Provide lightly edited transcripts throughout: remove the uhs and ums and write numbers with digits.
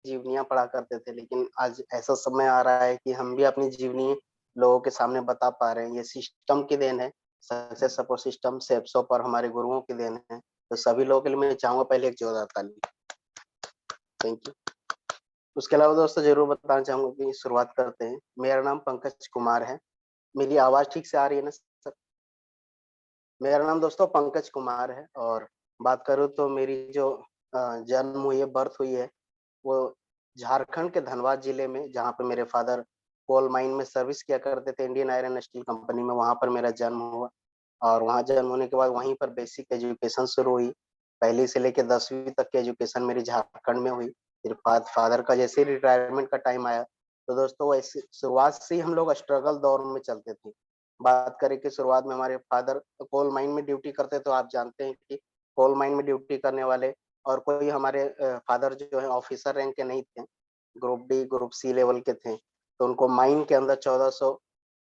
जीवनियाँ पढ़ा करते थे, लेकिन आज ऐसा समय आ रहा है कि हम भी अपनी जीवनी लोगों के सामने बता पा रहे हैं। ये सिस्टम की देन है, सक्सेस सपोर्ट सिस्टम, सेप्सो और हमारे गुरुओं की देन है। तो सभी लोगों के लिए मैं चाहूँगा पहले एक जोरदार ताली। Thank you. उसके अलावा दोस्तों ज़रूर बताना चाहूँगा कि शुरुआत करते हैं। मेरा नाम पंकज कुमार है। मेरी आवाज़ ठीक से आ रही है ना सर? मेरा नाम दोस्तों पंकज कुमार है और बात करूँ तो मेरी जो जन्म हुई है, बर्थ हुई है, वो झारखंड के धनबाद जिले में, जहाँ पे मेरे फादर कोल माइन में सर्विस किया करते थे, Indian iron and steel company में, वहाँ पर मेरा जन्म हुआ। और वहाँ जन्म होने के बाद वहीं पर बेसिक एजुकेशन शुरू हुई। पहली से लेके 10वीं तक की एजुकेशन मेरी झारखंड में हुई। फिर फादर का जैसे ही रिटायरमेंट का टाइम आया, तो दोस्तों ऐसे शुरुआत से ही हम लोग स्ट्रगल दौर में चलते थे। बात करें कि शुरुआत में हमारे फादर कोल माइन में ड्यूटी करते, तो आप जानते हैं कि कोल माइन में ड्यूटी करने वाले और कोई हमारे फादर जो है ऑफिसर रैंक के नहीं थे, group D, group C level के थे। तो उनको माइन के अंदर 1400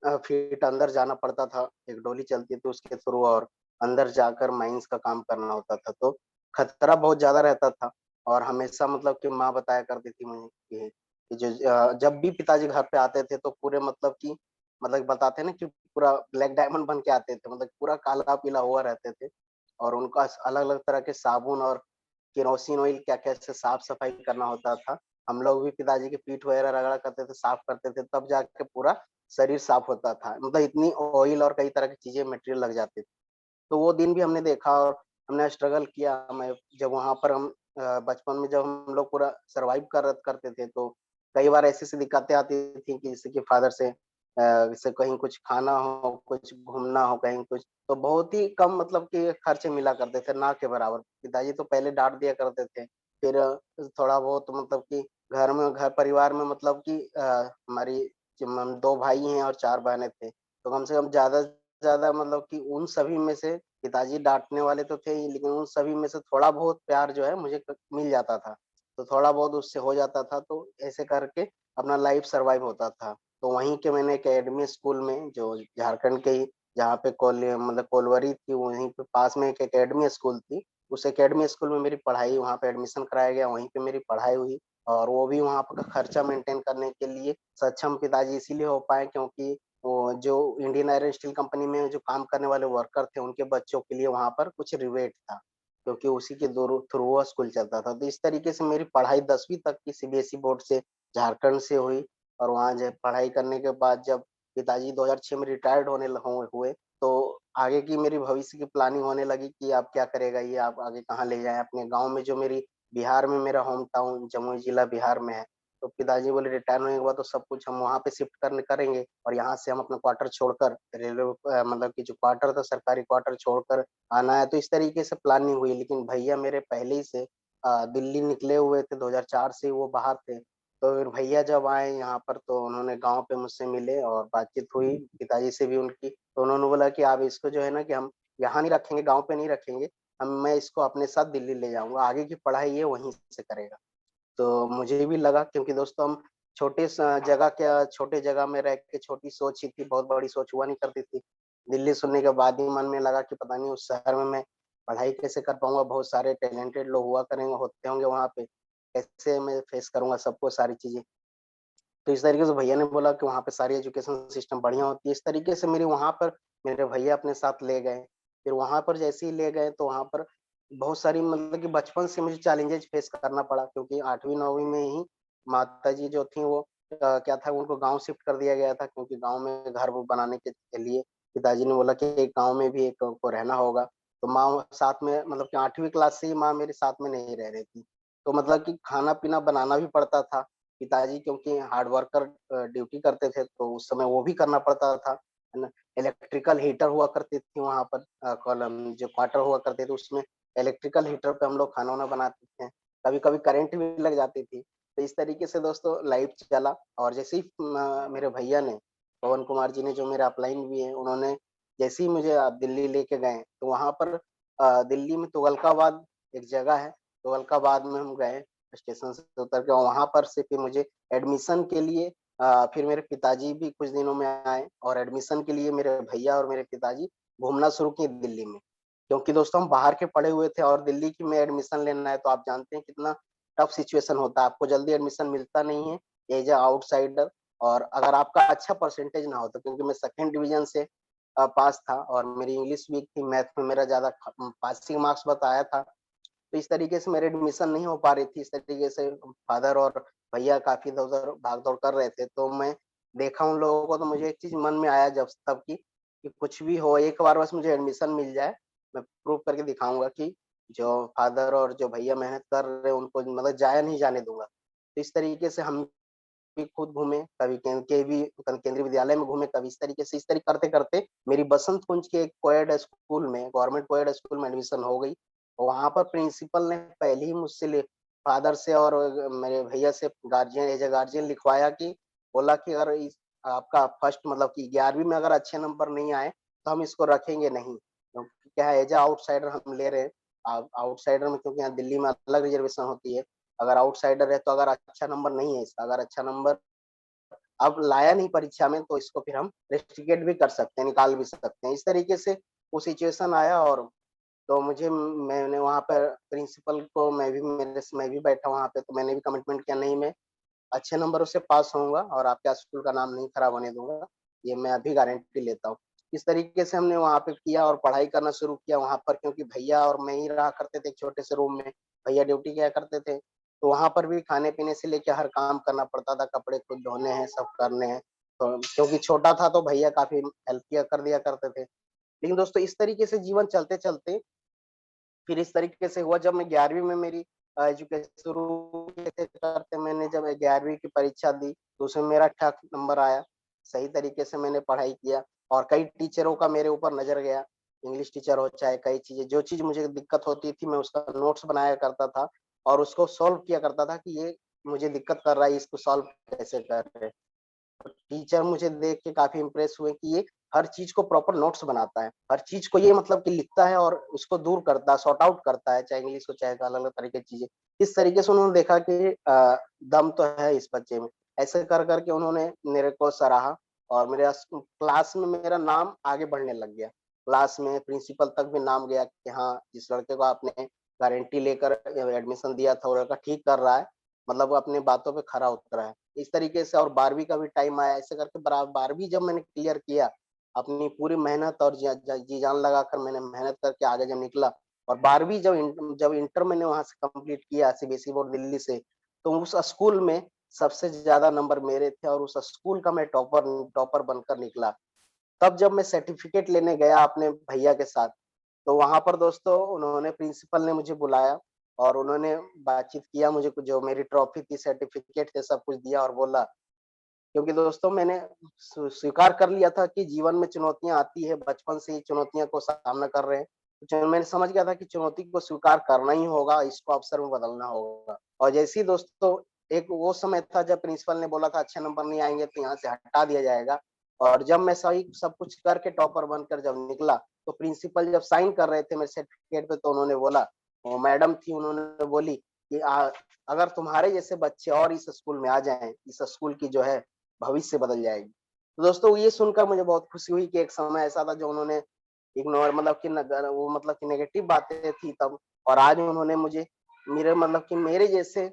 फीट अंदर जाना पड़ता था, एक डोली चलती थी उसके थ्रू और अंदर जाकर माइंस का काम करना होता था। तो खतरा बहुत ज़्यादा रहता था और हमेशा मतलब कि माँ बताया करती थी मुझे कि जो जब भी पिताजी घर पे आते थे तो पूरे मतलब कि मतलब बताते हैं ना कि पूरा ब्लैक डायमंड बन के आते थे, मतलब पूरा काला-पीला हुआ रहते थे और उनका अलग-अलग तरह के साबुन और केरोसिन ऑयल क्या-क्या से साफ-सफाई करना होता था। हम लोग भी पिताजी की पीठ वगैरह रगड़ा करते थे, साफ करते थे, तब जाके पूरा शरीर साफ होता था। मतलब इतनी ऑयल और कई तरह की चीज़ें मटेरियल लग जाती थी। तो वो दिन भी हमने देखा और हमने स्ट्रगल किया। मैं जब वहाँ पर हम बचपन में जब हम लोग पूरा सर्वाइव करते थे, तो कई बार ऐसी-ऐसी दिक्कतें आती थी कि जैसे कि फादर से जैसे कहीं कुछ खाना हो, कुछ घूमना हो, कहीं कुछ, तो बहुत ही कम मतलब कि खर्चे मिला करते थे, ना के बराबर। पिताजी तो पहले डाँट दिया करते थे, फिर थोड़ा बहुत मतलब कि घर परिवार में मतलब कि हमारी 2 भाई हैं और 4 बहनें थे, तो कम से कम ज़्यादा से ज़्यादा मतलब कि उन सभी में से पिताजी डाँटने वाले तो थे ही, लेकिन उन सभी में से थोड़ा बहुत प्यार जो है मुझे मिल जाता था। तो थोड़ा बहुत उससे हो जाता था, तो ऐसे करके अपना लाइफ़ सर्वाइव होता था। तो वहीं के मैंने एकेडमी स्कूल में जो झारखंड के ही जहाँ पे मतलब कोलवरी थी, वहीं पे पास में एक एकेडमी स्कूल थी। उस एकेडमी स्कूल में मेरी पढ़ाई, वहाँ पे एडमिशन कराया गया, वहीं पे मेरी पढ़ाई हुई और वो भी वहाँ का खर्चा मेंटेन करने के लिए सक्षम पिताजी इसीलिए हो पाए क्योंकि वो जो इंडियन आयरन स्टील कंपनी में जो काम करने वाले वर्कर थे, उनके बच्चों के लिए वहाँ पर कुछ रिबेट था, क्योंकि उसी के थ्रू वो स्कूल चलता था। तो इस तरीके से मेरी पढ़ाई 10वीं तक की सीबीएसई बोर्ड से झारखंड से हुई और वहाँ जो पढ़ाई करने के बाद जब पिताजी 2006 में रिटायर्ड होने ल हो हुए, तो आगे की मेरी भविष्य की प्लानिंग होने लगी कि अब क्या करेगा ये, आप आगे कहाँ ले जाएँ? अपने गाँव में जो मेरी बिहार में मेरा होम टाउन जमुई जिला बिहार में है, तो पिताजी बोले रिटायर होने के बाद तो सब कुछ हम वहाँ पे शिफ्ट करने करेंगे और यहाँ से हम अपना क्वार्टर छोड़कर मतलब कि जो क्वार्टर था सरकारी क्वार्टर छोड़कर आना है, तो इस तरीके से प्लानिंग हुई। लेकिन भैया मेरे पहले ही से दिल्ली निकले हुए थे, 2004 से वो बाहर थे। तो फिर भैया जब आए यहाँ पर तो उन्होंने गाँव पे मुझसे मिले और बातचीत हुई पिताजी से भी उनकी, तो उन्होंने बोला कि आप इसको जो है ना कि हम यहाँ नहीं रखेंगे, गाँव पे नहीं रखेंगे, मैं इसको अपने साथ दिल्ली ले जाऊँगा, आगे की पढ़ाई ये वहीं से करेगा। तो मुझे भी लगा क्योंकि दोस्तों हम छोटे जगह में रह के छोटी सोच ही थी, बहुत बड़ी सोच हुआ नहीं करती थी। दिल्ली सुनने के बाद ही मन में लगा कि पता नहीं उस शहर में मैं पढ़ाई कैसे कर पाऊँगा, बहुत सारे टैलेंटेड लोग हुआ करेंगे होते होंगे वहाँ पे, कैसे मैं फेस करूँगा सबको सारी चीज़ें। तो इस तरीके से भैया ने बोला कि वहाँ पे सारी एजुकेशन सिस्टम बढ़िया होती है। इस तरीके से मेरी वहाँ पर मेरे भैया अपने साथ ले गए। फिर वहाँ पर जैसे ही ले गए तो वहाँ पर बहुत सारी मतलब कि बचपन से मुझे चैलेंजेज़ फेस करना पड़ा क्योंकि 8वीं-9वीं में ही माताजी जो थीं वो क्या था उनको गाँव शिफ्ट कर दिया गया था क्योंकि गाँव में घर वो बनाने के लिए पिताजी ने बोला कि गाँव में भी एक को रहना होगा। तो माँ साथ में मतलब कि 8वीं क्लास से ही माँ मेरे साथ में नहीं रह रही थी। तो मतलब कि खाना-पीना बनाना भी पड़ता था। पिताजी क्योंकि हार्ड वर्कर ड्यूटी करते थे, तो उस समय वो भी करना पड़ता था, है ना? इलेक्ट्रिकल हीटर हुआ करती थी वहाँ पर कॉलम जो क्वार्टर हुआ करते थे, उसमें इलेक्ट्रिकल हीटर पे हम लोग खाना-वाना बनाते थे। कभी-कभी करंट भी लग जाती थी। तो इस तरीके से दोस्तों लाइफ चला और जैसे ही मेरे भैया ने, पवन कुमार जी ने जो मेरे अपलाइन भी हैं, उन्होंने जैसे ही मुझे दिल्ली लेके गए, तो वहाँ पर दिल्ली में तुगलकाबाद एक जगह है, तुगलकाबाद में हम गए। स्टेशन से उतर के वहाँ पर से फिर मुझे एडमिशन के लिए फिर मेरे पिताजी भी कुछ दिनों में आए और एडमिशन के लिए मेरे भैया और मेरे पिताजी घूमना शुरू किए दिल्ली में। क्योंकि दोस्तों हम बाहर के पढ़े हुए थे और दिल्ली की में एडमिशन लेना है तो आप जानते हैं कितना टफ सिचुएशन होता है, आपको जल्दी एडमिशन मिलता नहीं है एज़ अ आउटसाइडर। और अगर आपका अच्छा परसेंटेज ना हो तो, क्योंकि मैं सेकंड डिवीज़न से पास था और मेरी इंग्लिश वीक थी, मैथ में मेरा ज़्यादा पासिंग मार्क्स बताया था। तो इस तरीके से मेरी एडमिशन नहीं हो पा रही थी। इस तरीके से फादर और भैया काफ़ी इधर-उधर भाग-दौड़ कर रहे थे। तो मैं देखा उन लोगों को, तो मुझे एक चीज़ मन में आया जब तब कि कुछ भी हो, एक बार बस मुझे एडमिशन मिल जाए, मैं प्रूव करके दिखाऊँगा कि जो फादर और जो भैया मेहनत कर रहे हैं उनको मतलब ज़ाया नहीं जाने दूँगा। तो इस तरीके से हम भी खुद घूमे, कभी केंद्रीय विद्यालय में घूमे, कभी इस तरीके से, इस तरह करते-करते मेरी बसंत कुंज के एक कोएड स्कूल में, गवर्नमेंट कोएड स्कूल में एडमिशन हो गई। वहाँ पर प्रिंसिपल ने पहले ही मुझसे फादर से और मेरे भैया से गार्जियन एज़ अ गार्जियन लिखवाया कि बोला कि अगर आपका फर्स्ट मतलब कि 11वीं में अगर अच्छे नंबर नहीं आए, तो हम इसको रखेंगे नहीं। क्योंकि क्या है, एज़ अ आउटसाइडर हम ले रहे हैं। आउटसाइडर में क्योंकि यहाँ दिल्ली में अलग रिजर्वेशन होती है। अगर आउटसाइडर है तो अगर अच्छा नंबर नहीं है इसका, अगर अच्छा नंबर अब लाया नहीं परीक्षा में, तो इसको फिर हम रेस्ट्रिकेट भी कर सकते हैं, निकाल भी सकते हैं। इस तरीके से वो सिचुएशन आया और तो मैंने वहाँ पर प्रिंसिपल को मैं भी बैठा वहाँ पे, तो मैंने भी कमिटमेंट किया, नहीं मैं अच्छे नंबरों से पास होऊँगा और आपके स्कूल का नाम नहीं खराब होने दूँगा, ये मैं अभी गारंटी लेता हूँ। इस तरीके से हमने वहाँ पे किया और पढ़ाई करना शुरू किया वहाँ पर, क्योंकि भैया और मैं ही रहा करते थे एक छोटे से रूम में, भैया ड्यूटी किया करते थे। तो वहाँ पर भी खाने-पीने से लेके हर काम करना पड़ता था, कपड़े खुद धोने हैं, सब करने हैं। तो क्योंकि छोटा था तो भैया काफ़ी हेल्प किया कर दिया करते थे। लेकिन दोस्तों इस तरीके से जीवन चलते-चलते फिर इस तरीके से हुआ जब मैं 11वीं में मेरी एजुकेशन शुरू करते मैंने जब 11वीं की परीक्षा दी, तो उसमें मेरा ठीक नंबर आया। सही तरीके से मैंने पढ़ाई किया और कई टीचरों का मेरे ऊपर नज़र गया। इंग्लिश टीचर हो चाहे कई चीज़ें, जो चीज़ मुझे दिक्कत होती थी मैं उसका नोट्स बनाया करता था और उसको सॉल्व किया करता था कि ये मुझे दिक्कत कर रहा है, इसको सॉल्व कैसे कर रहे हैं। टीचर मुझे देख के काफ़ी इम्प्रेस हुए कि ये हर चीज़ को प्रॉपर नोट्स बनाता है। हर चीज़ को ये मतलब कि लिखता है और उसको दूर करता है, सॉर्ट आउट करता है, चाहे इंग्लिश हो चाहे अलग-अलग तरह की चीज़ें। इस तरीके से उन्होंने देखा कि दम तो है इस बच्चे में। ऐसे कर के उन्होंने मेरे को सराहा और मेरे क्लास में मेरा नाम आगे बढ़ने लग गया। क्लास में प्रिंसिपल तक भी नाम गया कि हाँ, जिस लड़के को आपने गारंटी लेकर एडमिशन दिया था, वो लड़का ठीक कर रहा है। मतलब वो अपनी बातों पे खरा उतरा है। इस तरीके से और 12वीं का भी टाइम आया, ऐसे करके 12वीं जब मैंने क्लियर किया, अपनी पूरी मेहनत और जी जान लगाकर मैंने मेहनत करके आगे जब निकला और 12वीं जब इंटर मैंने वहाँ से कंप्लीट किया सीबीएसई बोर्ड दिल्ली से, तो उस स्कूल में सबसे ज़्यादा नंबर मेरे थे और उस स्कूल का मैं टॉपर बनकर निकला। तब जब मैं सर्टिफ़िकेट लेने गया अपने भैया के साथ, तो वहाँ पर दोस्तों उन्होंने प्रिंसिपल ने मुझे बुलाया और उन्होंने बातचीत किया, मुझे कुछ जो मेरी ट्रॉफी थी, सर्टिफ़िकेट थे, सब कुछ दिया और बोला, क्योंकि दोस्तों मैंने स्वीकार कर लिया था कि जीवन में चुनौतियाँ आती है, बचपन से ही चुनौतियों को सामना कर रहे हैं। जो मैंने समझ गया था कि चुनौती को स्वीकार करना ही होगा, इसको अवसर में बदलना होगा। और जैसे ही दोस्तों एक वो समय था जब प्रिंसिपल ने बोला था अच्छे नंबर नहीं आएँगे तो यहाँ से हटा दिया जाएगा। और जब मैं सही सब कुछ करके टॉपर बनकर जब निकला, तो प्रिंसिपल जब साइन कर रहे थे मेरे सर्टिफ़िकेट पे, तो उन्होंने बोला, वो मैडम थी, उन्होंने बोली कि अगर तुम्हारे जैसे बच्चे और इस स्कूल में आ जाएँ, इस स्कूल की जो है भविष्य बदल जाएगी। तो दोस्तों ये सुनकर मुझे बहुत खुशी हुई कि एक समय ऐसा था जो उन्होंने इग्नोर मतलब कि नगर वो मतलब कि नेगेटिव बातें थी तब, और आज उन्होंने मुझे मेरे मतलब कि मेरे जैसे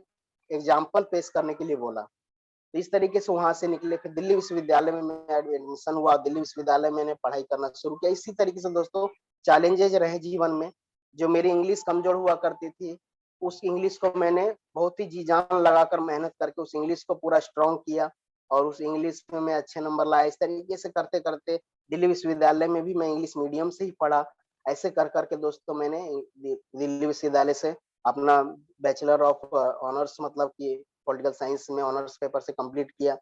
एग्ज़ाम्पल पेश करने के लिए बोला। तो इस तरीके से वहाँ से निकले, फिर दिल्ली विश्वविद्यालय में मेरा एडमिशन हुआ, दिल्ली विश्वविद्यालय में मैंने पढ़ाई करना शुरू किया। इसी तरीके से दोस्तों चैलेंजेज़ रहे जीवन में, जो मेरी इंग्लिश कमज़ोर हुआ करती थी, उस इंग्लिश को मैंने बहुत ही जी-जान लगाकर मेहनत करके उस इंग्लिश को पूरा स्ट्रॉन्ग किया और उस इंग्लिश में मैं अच्छे नंबर लाया। इस तरीके से करते-करते दिल्ली विश्वविद्यालय में भी मैं इंग्लिश मीडियम से ही पढ़ा। ऐसे कर के दोस्तों मैंने दिल्ली विश्वविद्यालय से अपना बैचलर ऑफ ऑनर्स मतलब कि पॉलिटिकल साइंस में ऑनर्स पेपर से कंप्लीट किया।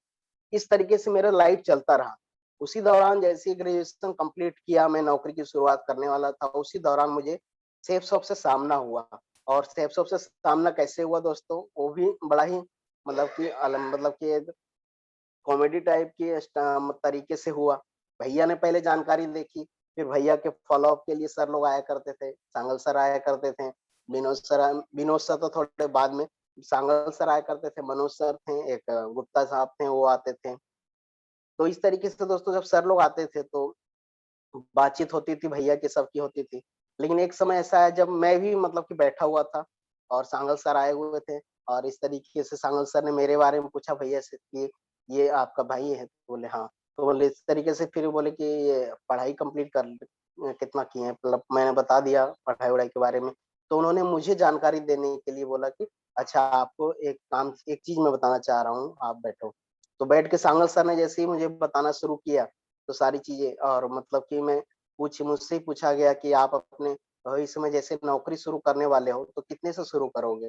इस तरीके से मेरा लाइफ चलता रहा। उसी दौरान जैसे ही ग्रेजुएशन कंप्लीट किया, मैं नौकरी की शुरुआत करने वाला था, उसी दौरान मुझे सेफ शॉप से सामना हुआ। और सेफ शॉप से सामना कैसे हुआ दोस्तों, वो भी बड़ा ही मतलब कि मतलब कि एक कॉमेडी टाइप की तरीके से हुआ। भैया ने पहले जानकारी देखी, फिर भैया के फ़ॉलो अप के लिए सर लोग आया करते थे, सांगल सर आया करते थे, विनोद सर तो थोड़े बाद में, सांगल सर आया करते थे, मनोज सर थे, एक गुप्ता साहब थे, वो आते थे। तो इस तरीके से दोस्तों जब सर लोग आते थे तो बातचीत होती थी, भैया की सबकी होती थी। लेकिन एक समय ऐसा है जब मैं भी मतलब कि बैठा हुआ था और सांगल सर आए हुए थे। और इस तरीके से सांगल सर ने मेरे बारे में पूछा भैया से कि ये आपका भाई है? तो बोले हाँ। तो बोले इस तरीके से फिर बोले कि ये पढ़ाई कंप्लीट कर कितना किए हैं? मतलब मैंने बता दिया पढ़ाई-वढ़ाई के बारे में। तो उन्होंने मुझे जानकारी देने के लिए बोला कि अच्छा आपको एक चीज़ मैं बताना चाह रहा हूँ, आप बैठो। तो बैठ के सांगल सर ने जैसे ही मुझे बताना शुरू किया, तो सारी चीज़ें और मतलब कि मुझसे ही पूछा गया कि आप अपने भविष्य में जैसे नौकरी शुरू करने वाले हो, तो कितने से शुरू करोगे?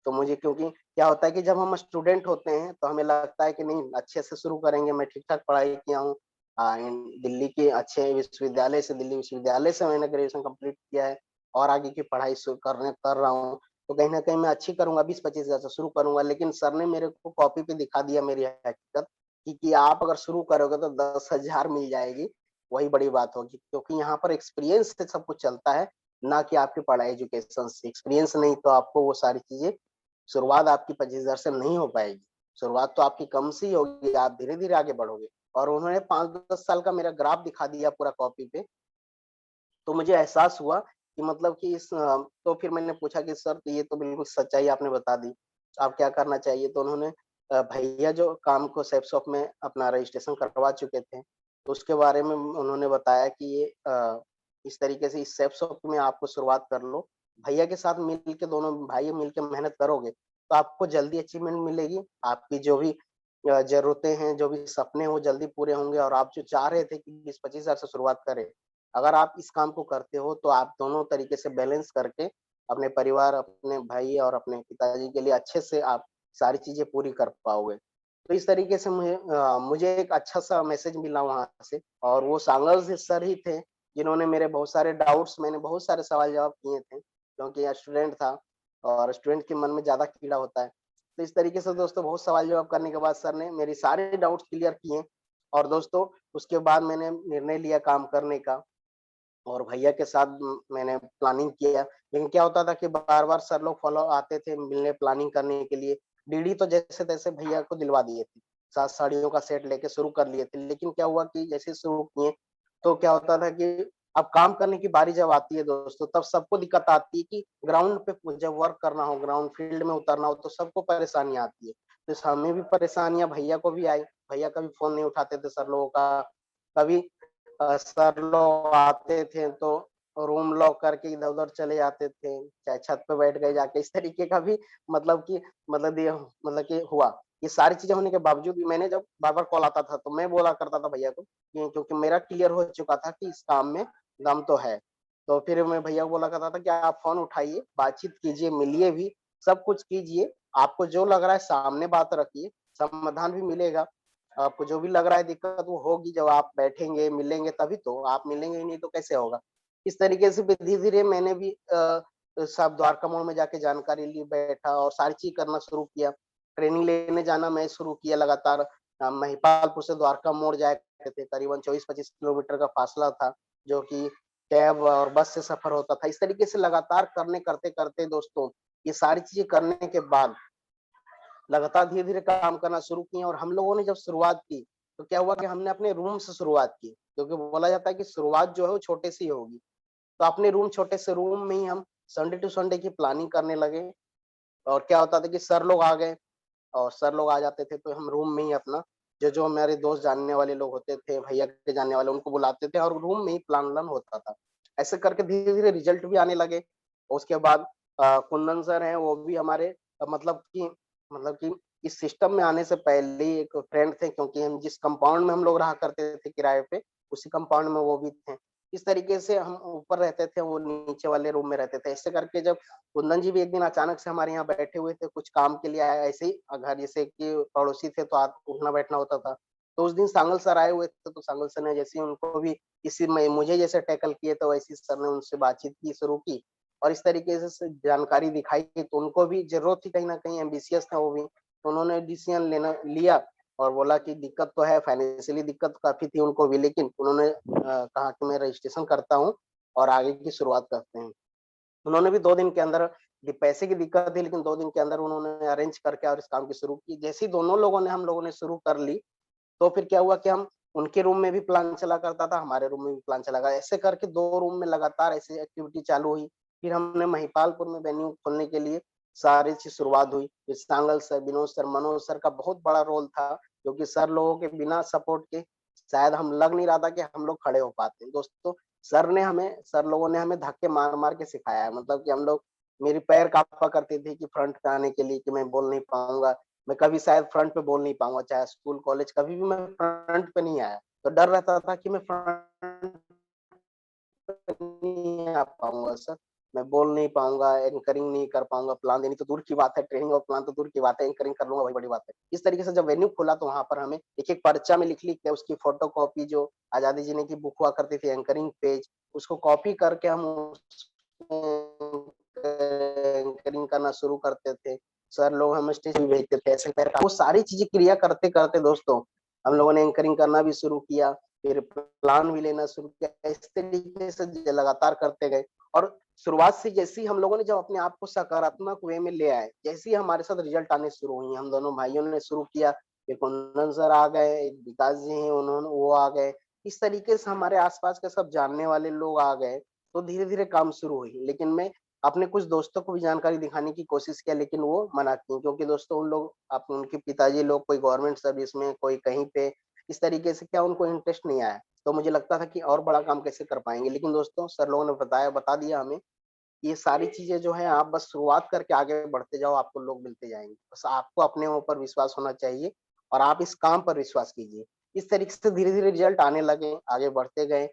तो मुझे क्योंकि क्या होता है कि जब हम स्टूडेंट होते हैं, तो हमें लगता है कि नहीं अच्छे से शुरू करेंगे, मैं ठीक-ठाक पढ़ाई किया हूँ। दिल्ली के अच्छे विश्वविद्यालय से दिल्ली विश्वविद्यालय से मैंने ग्रेजुएशन कंप्लीट किया है और आगे की पढ़ाई कर रहा हूँ। तो कहीं न कहीं मैं अच्छी करूँगा, 20-25 हज़ार से शुरू करूँगा। लेकिन सर ने मेरे को कॉपी पे दिखा दिया मेरी हकीकत कि आप अगर शुरू करोगे तो 10,000 मिल जाएगी, वही बड़ी बात होगी। क्योंकि यहाँ पर एक्सपीरियंस से सब कुछ चलता है, ना कि आपकी पढ़ाई एजुकेशन से। एक्सपीरियंस नहीं तो आपको वो सारी चीज़ें शुरुआत आपकी 25,000 से नहीं हो पाएगी। शुरुआत तो आपकी कम से ही होगी, आप धीरे-धीरे आगे बढ़ोगे। और उन्होंने 5-10 साल का मेरा ग्राफ दिखा दिया पूरा कॉपी पे, तो मुझे एहसास हुआ कि मतलब कि तो फिर मैंने पूछा कि सर ये तो बिल्कुल सच्चाई आपने बता दी, अब क्या करना चाहिए? तो उन्होंने भैया जो काम को सेफ शॉप में अपना रजिस्ट्रेशन करवा चुके थे, तो उसके बारे में उन्होंने बताया कि ये इस तरीके से इस सेफ शॉप में आपको शुरुआत कर लो। भैया के साथ मिल के दोनों भाई मिल के मेहनत करोगे, तो आपको जल्दी अचीवमेंट मिलेगी। आपकी जो भी ज़रूरतें हैं, जो भी सपने हो जल्दी पूरे होंगे और आप जो चाह रहे थे कि 20-25 हज़ार से शुरुआत करें, अगर आप इस काम को करते हो तो आप दोनों तरीके से बैलेंस करके अपने परिवार, अपने भाई और अपने पिताजी के लिए अच्छे से आप सारी चीज़ें पूरी कर पाओगे। तो इस तरीके से मुझे एक अच्छा-सा मैसेज मिला वहाँ से और वो सांगल से सर ही थे, जिन्होंने मेरे बहुत सारे डाउट्स मैंने बहुत सारे सवाल-जवाब किए थे, क्योंकि स्टूडेंट था और स्टूडेंट के मन में ज़्यादा कीड़ा होता है। तो इस तरीके से दोस्तों बहुत सवाल-जवाब करने के बाद सर ने मेरे सारे डाउट्स क्लियर किए और दोस्तों उसके बाद मैंने निर्णय लिया काम करने का। और भैया के साथ मैंने प्लानिंग किया, लेकिन क्या होता था कि बार-बार सर लोग फॉलो आते थे मिलने प्लानिंग करने के लिए। डीडी तो जैसे-तैसे भैया को दिलवा दिए थे। 7 साड़ियों का सेट लेके शुरू कर लिए थे, लेकिन क्या हुआ कि जैसे शुरू किए, तो क्या होता था कि अब काम करने की बारी जब आती है दोस्तों, तब सबको दिक्कत आती है कि ग्राउंड पे जब वर्क करना हो, ग्राउंड फील्ड में उतरना हो, तो सबको परेशानी आती है। तो हमें भी परेशानियाँ भैया को भी आई, भैया कभी फ़ोन नहीं उठाते थे सर लोगों का, कभी सर लोग आते थे तो रूम लॉक करके इधर-उधर चले जाते थे, चाहे छत पे बैठ गए जाके, इस तरीके का भी मतलब कि मतलब कि हुआ। ये सारी चीज़ें होने के बावजूद भी मैंने जब बार-बार कॉल आता था, तो मैं बोला करता था भैया को कि क्योंकि मेरा क्लियर हो चुका था कि इस काम में दम तो है। तो फिर मैं भैया को बोला करता था कि आप फ़ोन उठाइए, बातचीत कीजिए, मिलिए भी, सब कुछ कीजिए, आपको जो लग रहा है सामने बात रखिए, समाधान भी मिलेगा। आपको जो भी लग रहा है दिक्कत वो होगी जब आप बैठेंगे, मिलेंगे तभी तो, आप मिलेंगे ही नहीं तो कैसे होगा? इस तरीके से फिर धीरे-धीरे मैंने भी सब द्वारका मोड़ में जाके जानकारी ली, बैठा और सारी चीज़ करना शुरू किया। ट्रेनिंग लेने जाना मैं शुरू किया लगातार महिपालपुर से द्वारका मोड़ जाया करते थे, करीबन 24-25 किलोमीटर का फासला था, जो कि कैब और बस से सफ़र होता था। इस तरीके से लगातार करते-करते दोस्तों, ये सारी चीज़ें करने के बाद लगातार धीरे-धीरे काम करना शुरू किए और हम लोगों ने जब शुरुआत की, तो क्या हुआ कि हमने अपने रूम से शुरुआत की, क्योंकि बोला जाता है कि शुरुआत जो है वो छोटे से ही होगी। तो अपने छोटे से रूम में ही हम संडे टू संडे की प्लानिंग करने लगे और क्या होता था कि सर लोग आ गए और सर लोग आ जाते थे तो हम रूम में ही अपना जो हमारे दोस्त जानने वाले लोग होते थे, भैया के जानने वाले उनको बुलाते थे और रूम में ही प्लान-व्लान होता था। ऐसे करके धीरे-धीरे रिजल्ट भी आने लगे। उसके बाद कुंदन सर हैं वो भी हमारे मतलब कि इस सिस्टम में आने से पहले ही एक फ्रेंड थे क्योंकि हम जिस कंपाउंड में हम लोग रहा करते थे किराए पे, उसी कंपाउंड में वो भी थे। इस तरीके से हम ऊपर रहते थे, वो नीचे वाले रूम में रहते थे। ऐसे करके जब कुंदन जी भी एक दिन अचानक से हमारे यहाँ बैठे हुए थे, कुछ काम के लिए आए ऐसे ही घर जैसे कि पड़ोसी थे तो उठना-बैठना होता था। तो उस दिन सांगल सर आए हुए थे, तो सांगल सर ने जैसे ही उनको भी इसी में मुझे जैसे टैकल किए तो वैसे ही सर ने उनसे बातचीत की शुरू की और इस तरीके से जानकारी दिखाई तो उनको भी ज़रूरत थी कहीं न कहीं एम्बिशियस था वो भी। तो उन्होंने डिसीज़न लेना लिया और बोला कि दिक्कत तो है, फाइनेंशियली दिक्कत काफ़ी थी उनको भी लेकिन उन्होंने कहा कि मैं रजिस्ट्रेशन करता हूँ और आगे की शुरुआत करते हैं। उन्होंने भी 2 दिन के अंदर पैसे की दिक्कत थी लेकिन 2 दिन के अंदर उन्होंने अरेंज करके और इस काम की शुरू की। जैसे ही दोनों लोगों ने हम लोगों ने शुरू कर ली, तो फिर क्या हुआ कि हम उनके रूम में भी प्लान चला करता था, हमारे रूम में भी प्लान चला ऐसे करके 2 रूम में लगातार ऐसी एक्टिविटी चालू हुई। फिर हमने महिपालपुर में वेन्यू खोलने के लिए सारी चीज़ शुरुआत हुई। ये सांगल sir, Vinod sir, Manoj sir का बहुत बड़ा रोल था, क्योंकि सर लोगों के बिना सपोर्ट के शायद हम लग नहीं रहा था कि हम लोग खड़े हो पाते। दोस्तों, सर लोगों ने हमें धक्के मार-मार के सिखाया है, मतलब कि हम लोग, मेरी पैर काँपा करती थी कि फ्रंट पे आने के लिए, कि मैं बोल नहीं पाऊँगा। मैं कभी शायद फ्रंट पे बोल नहीं पाऊँगा, चाहे स्कूल, कॉलेज, कभी भी मैं फ्रंट पे नहीं आया। तो डर रहता था कि मैं फ्रंट पे नहीं आ पाऊँगा सर, मैं बोल नहीं पाऊँगा, एंकरिंग नहीं कर पाऊँगा, प्लान देनी तो दूर की बात है, ट्रेनिंग और प्लान तो दूर की बात है, एंकरिंग कर लूँगा वही बड़ी बात है। इस तरीके से जब वेन्यू खुला तो वहाँ पर हमें एक-एक पर्चा में लिख-लिख के उसकी फ़ोटोकॉपी, जो आज़ादी जीने की बुक हुआ करती थी, एंकरिंग पेज, उसको कॉपी करके हम उसमें एंकरिंग करना शुरू करते थे। सर लोग हमें स्टेज पे भेजते थे, ऐसे पैर वो सारी चीज़ें क्रिया करते-करते दोस्तों, हम लोगों ने एंकरिंग करना भी शुरू किया, फिर प्लान भी लेना शुरू किया। इस तरीके से लगातार करते गए, और शुरुआत से जैसे ही हम लोगों ने जब अपने आप को सकारात्मक वे में ले आए, जैसे ही हमारे साथ रिजल्ट आने शुरू हुई, हम दोनों भाइयों ने शुरू किया, फिर कुंदन सर आ गए, एक विकास जी हैं, उन्होंने वो आ गए। इस तरीके से हमारे आस-पास के सब जानने वाले लोग आ गए, तो धीरे-धीरे काम शुरू हुई। लेकिन मैं अपने कुछ दोस्तों को भी जानकारी दिखाने की कोशिश किया, लेकिन वो मना किए, क्योंकि दोस्तों उन लोग, आप उनके पिताजी लोग कोई गवर्नमेंट सर्विस में, कोई कहीं पे, इस तरीके से क्या उनको इंटरेस्ट नहीं आया। तो मुझे लगता था कि और बड़ा काम कैसे कर पाएँगे। लेकिन दोस्तों, सर लोगों ने बता दिया हमें, ये सारी चीज़ें जो हैं, आप बस शुरुआत करके आगे बढ़ते जाओ, आपको लोग मिलते जाएँगे। बस आपको अपने ऊपर विश्वास होना चाहिए, और आप इस काम पर विश्वास कीजिए। इस तरीके से धीरे-धीरे रिज़ल्ट आने लगे, आगे बढ़ते गए।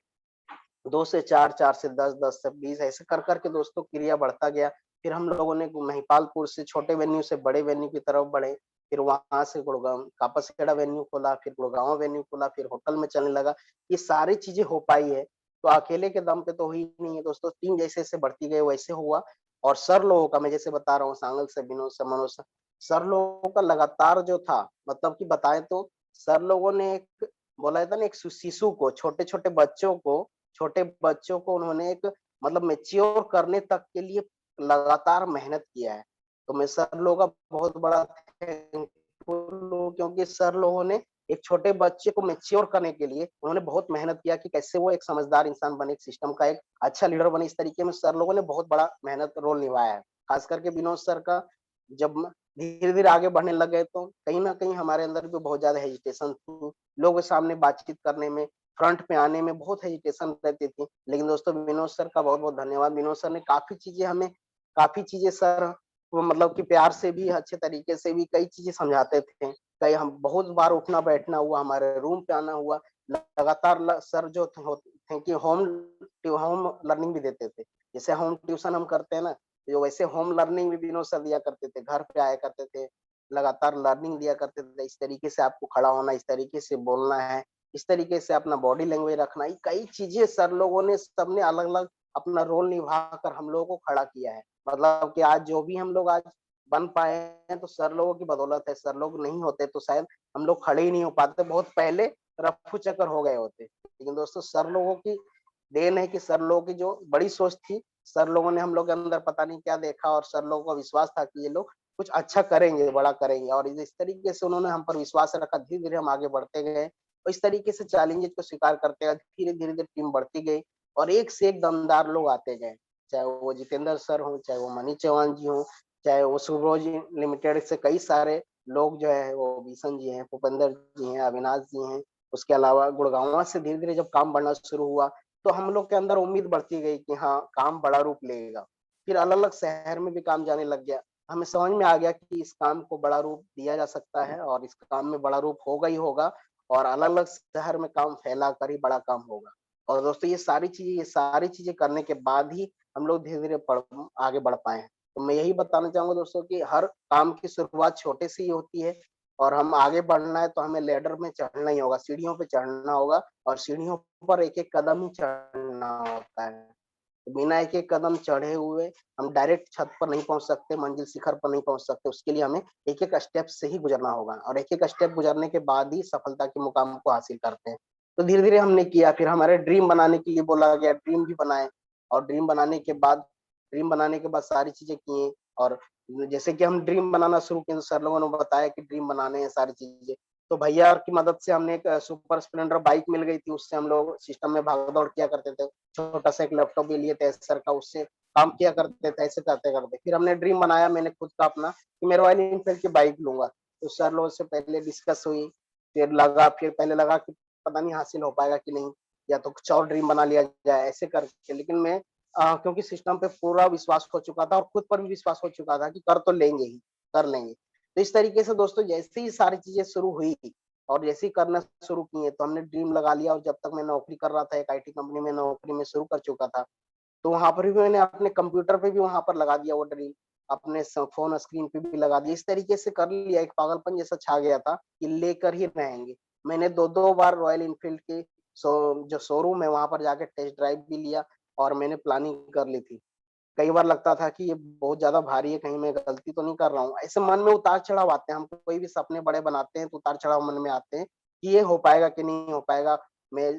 2 से 4, 4 से 10, 10 से 20, ऐसे कर के दोस्तों क्रिया बढ़ता गया। फिर हम लोगों ने महिपालपुर से छोटे वेन्यू से बड़े वेन्यू की तरफ बढ़े। फिर वहाँ से गुड़गाँव कापसखेड़ा वेन्यू खोला, फिर गुड़गाँव वेन्यू खोला, फिर होटल में चलने लगा। ये सारी चीज़ें हो पाई है, तो अकेले के दम पे तो हुई नहीं है दोस्तों, टीम जैसे-जैसे बढ़ती गई वैसे हुआ। और सर लोगों का, मैं जैसे बता रहा हूँ, सांगल से, विनोद से, मनोज से, सर लोगों का लगातार जो था, मतलब कि बताएँ तो सर लोगों ने एक, बोला जाता है ना, एक शिशु को, छोटे बच्चों को उन्होंने एक, मतलब मैच्योर करने तक के लिए लगातार मेहनत किया है। तो मैं सर लोगों का बहुत बड़ा थैंकफुल हूँ, क्योंकि सर लोगों ने एक छोटे बच्चे को मैच्योर करने के लिए उन्होंने बहुत मेहनत किया, कि कैसे वो एक समझदार इंसान बने, एक सिस्टम का एक अच्छा लीडर बने। इस तरीके में सर लोगों ने बहुत बड़ा मेहनत रोल निभाया है। खास करके विनोद सर का, जब धीरे-धीरे आगे बढ़ने लग गए, तो कहीं न कहीं हमारे अंदर भी बहुत ज़्यादा हेजिटेशन थी। लोगों के सामने बातचीत करने में, फ्रंट पे आने में बहुत हेजिटेशन रहती थी। लेकिन दोस्तों, विनोद सर का बहुत-बहुत धन्यवाद। विनोद सर ने काफ़ी चीज़ें सर, वो मतलब कि प्यार से भी, अच्छे तरीके से भी कई चीज़ें समझाते थे। कई हम बहुत बार उठना-बैठना हुआ, हमारे रूम पे आना हुआ। लगातार सर जो थे कि होम लर्निंग भी देते थे। जैसे होम ट्यूशन हम करते हैं ना, जो वैसे होम लर्निंग भी विनोद सर दिया करते थे। घर पे आया करते थे, लगातार लर्निंग दिया करते थे। इस तरीके से आपको खड़ा होना, इस तरीके से बोलना है, इस तरीके से अपना बॉडी लैंग्वेज रखना, ये कई चीज़ें सर लोगों ने, सबने अलग-अलग अपना रोल निभाकर हम लोगों को खड़ा किया है। मतलब कि आज जो भी हम लोग आज बन पाए हैं, तो सर लोगों की बदौलत है। सर लोग नहीं होते तो शायद हम लोग खड़े ही नहीं हो पाते, बहुत पहले रफू-चक्कर हो गए होते। लेकिन दोस्तों, सर लोगों की देन है कि सर लोगों की जो बड़ी सोच थी, सर लोगों ने हम लोग के अंदर पता नहीं क्या देखा, और सर लोगों को विश्वास था कि ये लोग कुछ अच्छा करेंगे, बड़ा करेंगे, और इस तरीके से उन्होंने हम पर विश्वास रखा। धीरे-धीरे हम आगे बढ़ते गए। और इस तरीके से चैलेंजेज़ को स्वीकार करते गए, धीरे-धीरे टीम बढ़ती गई, और एक से एक दमदार लोग आते गए। चाहे वो जितेंद्र सर हों, चाहे वो मनीष चौहान जी हों, चाहे वो सुब्रोज लिमिटेड से कई सारे लोग जो हैं, वो बिशन जी हैं, भूपेंद्र जी हैं, अविनाश जी हैं। उसके अलावा गुड़गाँव से धीरे-धीरे जब काम बढ़ना शुरू हुआ, तो हम लोग के अंदर उम्मीद बढ़ती गई कि हाँ, काम बड़ा रूप लेगा। फिर अलग-अलग शहर में भी काम जाने लग गया। हमें समझ में आ गया कि इस काम को बड़ा रूप दिया जा सकता है, और इस काम में बड़ा रूप होगा ही होगा, और अलग-अलग शहर में काम फैला कर ही बड़ा काम होगा। और दोस्तों, ये सारी चीज़ें करने के बाद ही हम लोग धीरे-धीरे आगे बढ़ पाए हैं। तो मैं यही बताना चाहूँगा दोस्तों, कि हर काम की शुरुआत छोटे से ही होती है, और हम आगे बढ़ना है तो हमें लैडर में चढ़ना ही होगा, सीढ़ियों पे चढ़ना होगा, और सीढ़ियों पर एक-एक कदम ही चढ़ना होता है। बिना एक-एक कदम चढ़े हुए हम डायरेक्ट छत पर नहीं पहुँच सकते, मंजिल शिखर पर नहीं पहुँच सकते। उसके लिए हमें एक-एक स्टेप से ही गुज़रना होगा, और एक-एक स्टेप गुज़रने के बाद ही सफलता के मुकाम को हासिल करते हैं। तो धीरे-धीरे हमने किया, फिर हमारे ड्रीम बनाने के लिए बोला गया, ड्रीम भी बनाए, और ड्रीम बनाने के बाद सारी चीज़ें किए, और जैसे कि हम ड्रीम बनाना शुरू किए, तो सर लोगों ने बताया कि ड्रीम बनाने हैं सारी चीज़ें। तो भैया की मदद से हमने एक सुपर स्प्लेंडर बाइक मिल गई थी, उससे हम लोग सिस्टम में भाग-दौड़ किया करते थे। छोटा-सा एक लैपटॉप भी लिए थे एसर का, उससे काम किया करते थे, ऐसे करते-करते। फिर हमने ड्रीम बनाया मैंने खुद का अपना कि मैं रॉयल एनफील्ड की बाइक लूँगा। तो सर लोगों से पहले डिस्कस हुई, फिर पहले लगा कि पता नहीं हासिल हो पाएगा कि नहीं, या तो कुछ और ड्रीम बना लिया जाए ऐसे करके। लेकिन मैं क्योंकि सिस्टम पे पूरा विश्वास हो चुका था और खुद पर भी विश्वास हो चुका था कि कर तो लेंगे ही, कर लेंगे। तो इस तरीके से दोस्तों जैसे ही सारी चीज़ें शुरू हुई और जैसे ही करना शुरू किए तो हमने ड्रीम लगा लिया, और जब तक मैं नौकरी कर रहा था एक आईटी कंपनी में नौकरी में शुरू कर चुका था, तो वहाँ पर भी मैंने अपने कंप्यूटर पे भी वहाँ पर लगा दिया वो ड्रीम, अपने फ़ोन स्क्रीन पे भी लगा दिया। इस तरीके से कर लिया, एक पागलपन जैसा छा गया था कि लेकर ही रहेंगे। मैंने 2-2 बार रॉयल एनफील्ड के जो शोरूम है वहाँ पर जाके टेस्ट ड्राइव भी लिया और मैंने प्लानिंग कर ली थी। कई बार लगता था कि ये बहुत ज़्यादा भारी है, कहीं मैं गलती तो नहीं कर रहा हूँ। ऐसे मन में उतार-चढ़ाव आते हैं, हम कोई भी सपने बड़े बनाते हैं तो उतार-चढ़ाव मन में आते हैं कि ये हो पाएगा कि नहीं हो पाएगा, मैं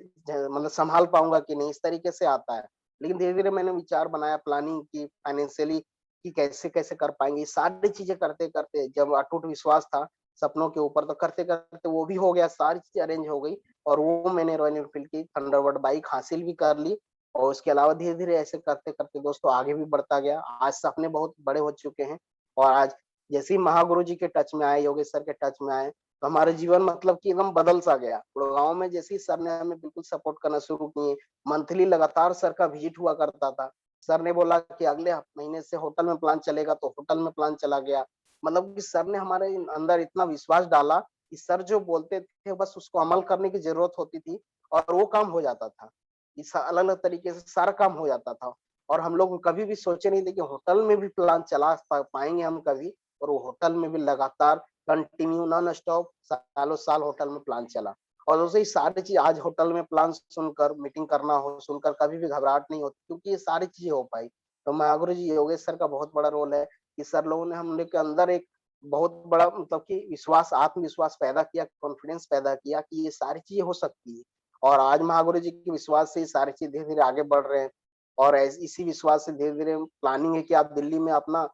मतलब सँभाल पाऊँगा कि नहीं, इस तरीके से आता है। लेकिन धीरे-धीरे मैंने विचार बनाया, प्लानिंग की फाइनेंशियली कि कैसे-कैसे कर पाएँगे। ये सारी चीज़ें करते-करते जब अटूट विश्वास था सपनों के ऊपर, तो करते-करते वो भी हो गया, सारी चीज़ें अरेंज हो गई और वो मैंने रॉयल एनफील्ड की थंडरबर्ड बाइक हासिल भी कर ली। और उसके अलावा धीरे-धीरे ऐसे करते-करते दोस्तों आगे भी बढ़ता गया। आज सपने बहुत बड़े हो चुके हैं और आज जैसे ही महागुरु जी के टच में आए, योगेश सर के टच में आए, तो हमारा जीवन मतलब कि एकदम बदल सा गया। गुड़गाँव में जैसे ही सर ने हमें बिल्कुल सपोर्ट करना शुरू किए, मंथली लगातार सर का विज़िट हुआ करता था। सर ने बोला कि अगले महीने से होटल में प्लान चलेगा, तो होटल में प्लान चला गया। मतलब कि सर ने हमारे अंदर इतना विश्वास डाला कि सर जो बोलते थे बस उसको अमल करने की ज़रूरत होती थी और वो काम हो जाता था। इस अलग-अलग तरीके से सारा काम हो जाता था और हम लोग कभी भी सोचे नहीं थे कि होटल में भी प्लान चला पाएँगे हम कभी, और वो होटल में भी लगातार कंटिन्यू नॉन स्टॉप सालों-साल होटल में प्लान चला। और दोस्तों ये सारी चीज़ आज होटल में प्लान सुनकर मीटिंग करना हो सुनकर कभी भी घबराहट नहीं होती, क्योंकि ये सारी चीज़ें हो पाई। तो महागुरु जी योगेश सर का बहुत बड़ा रोल है कि सर लोगों ने हम लोग के अंदर एक बहुत बड़ा मतलब कि विश्वास आत्मविश्वास पैदा किया, कॉन्फिडेंस पैदा किया कि ये सारी चीज़ें हो सकती है। और आज महागुरु जी के विश्वास से ये सारी चीज़ धीरे-धीरे आगे बढ़ रहे हैं और इसी विश्वास से धीरे-धीरे प्लानिंग है कि आप दिल्ली में अपना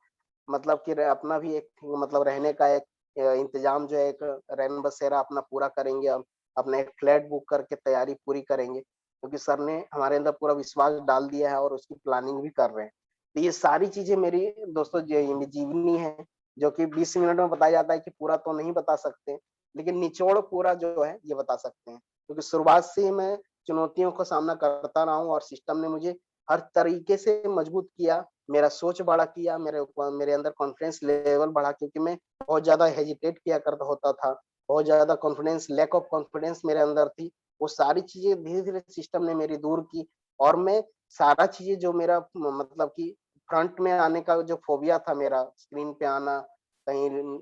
मतलब कि अपना भी एक मतलब रहने का एक इंतज़ाम जो है एक रैन बसेरा अपना पूरा करेंगे हम, अपना एक फ्लैट बुक करके तैयारी पूरी करेंगे, क्योंकि सर ने हमारे अंदर पूरा विश्वास डाल दिया है और उसकी प्लानिंग भी कर रहे हैं। तो ये सारी चीज़ें मेरी दोस्तों जीवनी है, जो कि 20 मिनट में बताया जाता है कि पूरा तो नहीं बता सकते, लेकिन निचोड़ पूरा जो है ये बता सकते हैं। क्योंकि शुरुआत से ही मैं चुनौतियों का सामना करता रहा हूँ और सिस्टम ने मुझे हर तरीके से मजबूत किया, मेरा सोच बड़ा किया, मेरे अंदर कॉन्फिडेंस लेवल बढ़ा, क्योंकि मैं बहुत ज़्यादा हेजिटेट किया करता होता था, बहुत ज़्यादा कॉन्फिडेंस लैक ऑफ कॉन्फिडेंस मेरे अंदर थी। वो सारी चीज़ें धीरे-धीरे सिस्टम ने मेरी दूर की और मैं सारा चीज़ें जो मेरा मतलब कि फ्रंट में आने का जो फ़ोबिया था मेरा, स्क्रीन पे आना, कहीं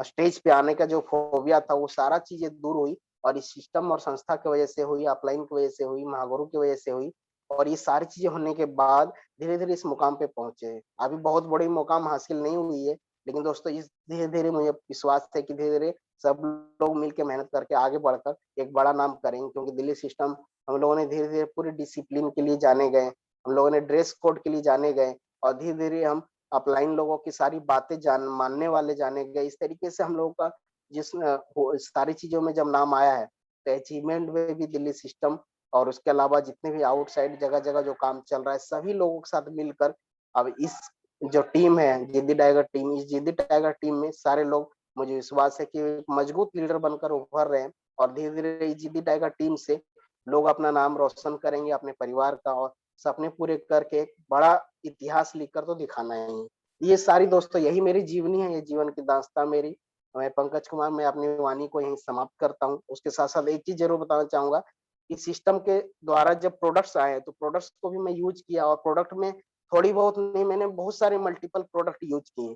स्टेज पे आने का जो फ़ोबिया था, वो सारा चीज़ें दूर हुई और इस सिस्टम और संस्था की वजह से हुई, अपलाइन की वजह से हुई, महागुरु की वजह से हुई और ये सारी चीज़ें होने के बाद धीरे-धीरे इस मुकाम पे पहुँचे हैं। अभी बहुत बड़ी मुकाम हासिल नहीं हुई है, लेकिन दोस्तों इस धीरे-धीरे मुझे विश्वास है कि धीरे-धीरे सब लोग मिल के मेहनत करके आगे बढ़कर एक बड़ा नाम करेंगे, क्योंकि दिल्ली सिस्टम हम लोगों ने धीरे-धीरे पूरे डिसिप्लिन के लिए जाने गए, हम लोगों ने ड्रेस कोड के लिए जाने गए और धीरे-धीरे हम अपलाइन लोगों की सारी बातें मानने वाले जाने गए। इस तरीके से हम लोगों का वो सारी चीज़ों में जब नाम आया है, तो अचीवमेंट में भी दिल्ली सिस्टम और उसके अलावा जितने भी आउटसाइड जगह-जगह जो काम चल रहा है, सभी लोगों के साथ मिलकर अब इस जो टीम है, जिद्दी टाइगर टीम, इस जिद्दी टाइगर टीम में सारे लोग मुझे विश्वास है कि एक मजबूत लीडर बनकर उभर रहे हैं और धीरे-धीरे इस जिद्दी टाइगर टीम से लोग अपना नाम रोशन करेंगे, अपने परिवार का और सपने पूरे करके एक बड़ा इतिहास लिखकर तो दिखाना ही है। ये सारी दोस्तों यही मेरी जीवनी है, ये जीवन की दास्ताँ मेरी। मैं पंकज कुमार, मैं अपनी वाणी को यहीं समाप्त करता हूँ। उसके साथ-साथ एक चीज़ ज़रूर बताना चाहूँगा इस सिस्टम के द्वारा जब प्रोडक्ट्स आए, तो प्रोडक्ट्स को भी मैं यूज़ किया और प्रोडक्ट में थोड़ी बहुत नहीं, मैंने बहुत सारे मल्टीपल प्रोडक्ट यूज़ किए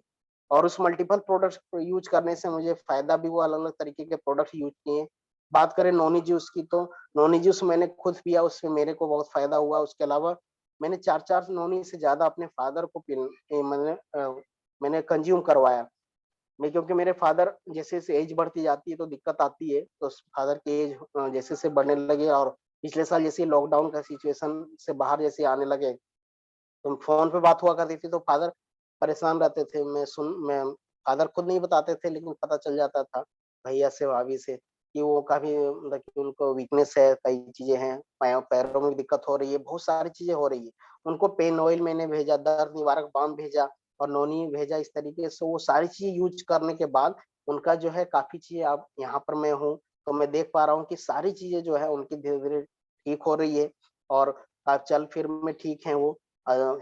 और उस मल्टीपल प्रोडक्ट्स को यूज़ करने से मुझे फ़ायदा भी हुआ, अलग-अलग तरीके के प्रोडक्ट्स यूज़ किए। बात करें नॉनी जूस की, तो नॉनी जूस मैंने खुद पिया, उससे मेरे को बहुत फ़ायदा हुआ। उसके अलावा मैंने 4-4 नॉनी से ज़्यादा अपने फादर को मैंने कंज़्यूम करवाया। नहीं, क्योंकि मेरे फादर जैसे-जैसे एज बढ़ती जाती है तो दिक्कत आती है, तो फादर की एज जैसे-जैसे बढ़ने लगे और पिछले साल जैसे लॉकडाउन का सिचुएशन से बाहर जैसे आने लगे, तो फ़ोन पे बात हुआ करती थी तो फादर परेशान रहते थे। मैं फादर खुद नहीं बताते थे लेकिन पता चल जाता था भैया से, भाभी से। कि वो काफ़ी मतलब कि उनको वीकनेस है, कई चीज़ें हैं, पाँव पैरों में भी दिक्कत हो रही है, बहुत सारी चीज़ें हो रही है। उनको पेन ऑयल मैंने भेजा, दर्द निवारक बाम भेजा और नोनी भेजा, इस तरीके से वो सारी चीज़ें यूज़ करने के बाद उनका जो है काफ़ी चीज़ें अब यहाँ पर मैं हूँ, तो मैं देख पा रहा हूँ कि सारी चीज़ें जो है उनकी धीरे-धीरे ठीक हो रही है और चल फिर में ठीक हैं वो।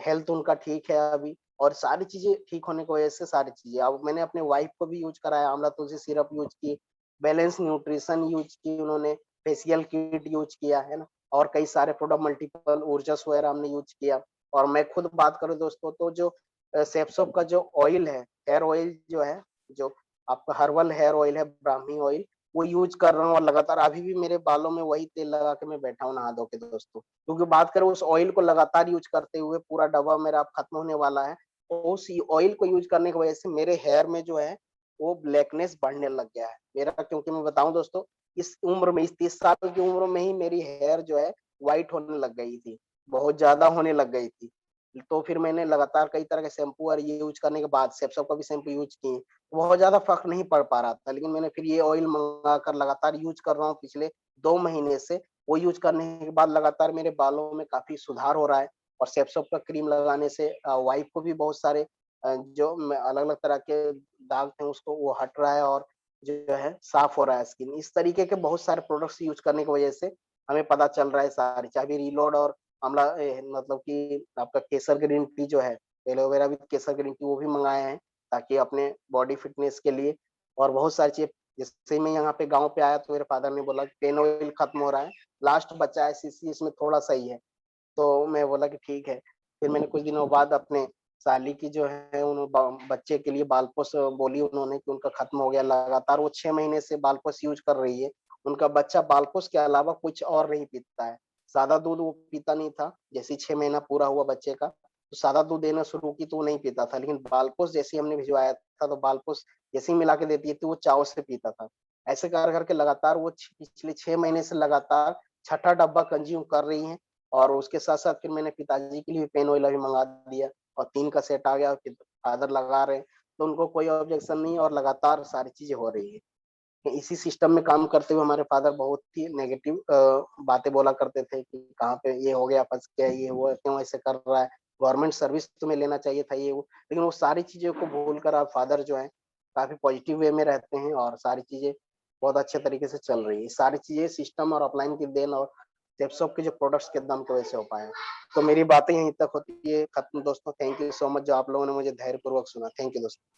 हेल्थ उनका ठीक है अभी और सारी चीज़ें ठीक होने की वजह से सारी चीज़ें अब मैंने अपने वाइफ़ को भी यूज़ कराया, आंवला तुलसी सिरप यूज़ की, बैलेंस न्यूट्रिशन यूज़ की उन्होंने, फेशियल किट यूज़ किया, है ना? और कई सारे प्रोडक्ट मल्टीपल ऊर्जस वगैरह हमने यूज़ किया और मैं खुद बात करूँ दोस्तों तो जो सेप्सोप का जो ऑयल है, हेयर ऑयल जो है, जो आपका हर्बल हेयर ऑयल है, ब्राह्मी ऑयल, वो यूज़ कर रहा हूँ और लगातार अभी भी मेरे बालों में वही तेल लगा के मैं बैठा हूँ नहा धो के दोस्तों। क्योंकि बात करें उस ऑयल को लगातार यूज़ करते हुए पूरा डब्बा मेरा अब खत्म होने वाला है। तो उस ऑयल को यूज़ करने की वजह से मेरे हेयर में जो है वो ब्लैकनेस बढ़ने लग गया है। मेरा क्योंकि मैं बताऊँ दोस्तों, इस उम्र में, इस 30 साल की उम्र में ही मेरी हेयर जो है व्हाइट होने लग गई थी, बहुत ज़्यादा होने लग गई थी। तो फिर मैंने लगातार कई तरह के शैम्पू और ये यूज़ करने के बाद सेप्सो का भी शैम्पू यूज़ किए, बहुत ज़्यादा फ़र्क नहीं पड़ पा रहा था। लेकिन मैंने फिर ये ऑयल मँगा कर लगातार यूज़ कर रहा हूँ पिछले 2 महीने से। वो यूज़ करने के बाद लगातार मेरे बालों में काफ़ी सुधार हो रहा है और सेप्सोप का क्रीम लगाने से वाइफ़ को भी बहुत सारे जो मैं अलग-अलग तरह के दाग थे उसको वो हट रहा है और जो है साफ हो रहा है स्किन। इस तरीके के बहुत सारे प्रोडक्ट्स यूज़ करने की वजह से हमें पता चल रहा है सारी चाहे रीलोड और आमला मतलब कि आपका केसर ग्रीन टी जो है, aloe vera with Kesar green tea वो भी मँगाए हैं ताकि अपने बॉडी फिटनेस के लिए और बहुत सारी चीज़ें जैसे ही मैं यहाँ पे गाँव पे आया तो मेरे फादर ने बोला कि पेन ऑयल खत्म हो रहा है, लास्ट बचा है सीसी इसमें थोड़ा-सा ही है। तो मैं बोला कि ठीक है। फिर मैंने कुछ दिनों बाद अपने साली की जो है उन्हों ब बच्चे के लिए बालपोस बोली उन्होंने कि उनका खत्म हो गया। लगातार वो 6 महीने से बालपोस यूज़ कर रही है। उनका बच्चा बालपोस के अलावा कुछ और नहीं पीता है। सादा दूध वो पीता नहीं था। जैसे ही 6 महीना पूरा हुआ बच्चे का, तो सादा दूध देना शुरू की तो वो नहीं पीता था। लेकिन बालपोस जैसे ही हमने भिजवाया था तो बालपोस जैसे ही मिला के देती थी वो चाव से पीता था। ऐसे कर-कर के लगातार वो पिछले 6 महीने से लगातार छठा डब्बा कंज़्यूम कर रही हैं। और उसके साथ-साथ फिर मैंने पिताजी के लिए भी पेन ऑयल अभी मँगा दिया और 3 का सेट आ गया फिर फादर लगा रहे हैं, तो उनको कोई ऑब्जेक्शन नहीं है और लगातार सारी चीज़ें हो रही हैं। इसी सिस्टम में काम करते हुए हमारे फादर बहुत ही नेगेटिव बातें बोला करते थे कि कहाँ पे ये हो गया, फँस गया, ये हुआ, क्यों ऐसे कर रहा है? गवर्नमेंट सर्विस तुम्हें लेना चाहिए था ये वो। लेकिन वो सारी चीज़ों को भूल कर अब फादर जो हैं काफ़ी पॉजिटिव वे में रहते हैं और सारी चीज़ें बहुत अच्छे तरीके से चल रही है। सारी चीज़ें सिस्टम और अपलाइन की देन और टेपसॉप के जो प्रोडक्ट्स के दम की वजह से हो पाए हैं। तो मेरी बातें यहीं तक होती है खत्म दोस्तों। थैंक यू सो मच जो आप लोगों ने मुझे धैर्यपूर्वक सुना। थैंक यू दोस्तों।